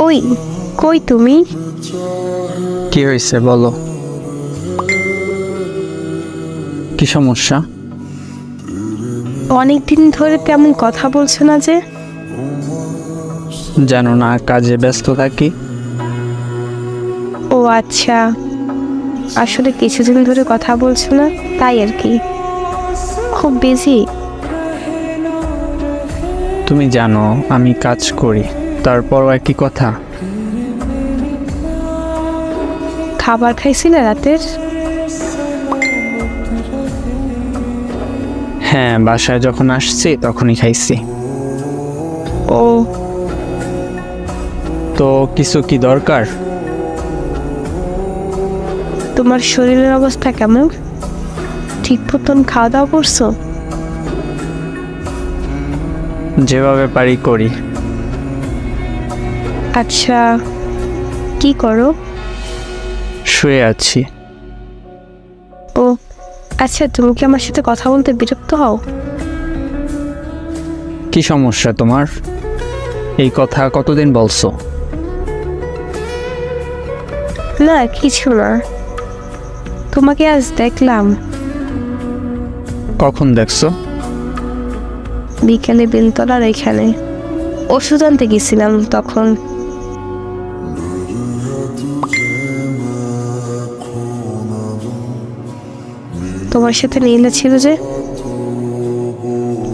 ওই, কই তুমি? কি হয়েছে বলো? কি সমস্যা? অনেকদিন ধরে তেমন কথা বলছো না যে? জানো না, কাজে ব্যস্ত থাকি। ও আচ্ছা, আসলে কিছুদিন ধরে কথা বলছো না, তাই আর কি। খুব বিজি? তুমি জানো আমি কাজ করি, তারপরও একই কথা। খাবার খাইছিলে রাতের? হ্যাঁ, বাসায় যখন আসছি তখনই খাইছি। ও, তো কিছু কি দরকার? তোমার শরীরের অবস্থা কেমন? ঠিক মতন খাওয়া দাওয়া করছো? যেভাবে পারি করি। আচ্ছা, কি করো? শুয়ে আছি। ও আচ্ছা, তুমি কি আমার সাথে কথা বলতে বিরক্ত হও? কি সমস্যা তোমার? এই কথা কতদিন বলছো? না, কিছু না। তোমাকে আজ দেখলাম কখন দেখছো? বিকেলে বেলতলার এখানে ওষুধ আনতে গেছিলাম তখন। তোমার সাথে নীলা ছিল যে,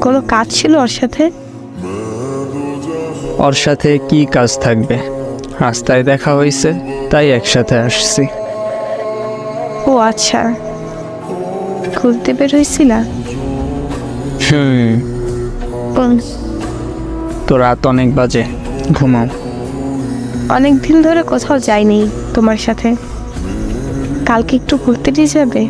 কোনো কাজ ছিল ওর সাথে? ওর সাথে কি কাজ থাকবে? রাস্তায় দেখা হয়েছে, তাই একসাথে আসছি। ও আচ্ছা, ঘুরতে বের হয়েছিলা? হুম। উম, তো রাত অনেক বাজে, ঘুমাও। অনেক দিন ধরে কোথাও যাইনি তোমার সাথে। কালকে একটু ঘুরতে নিয়ে যাবে?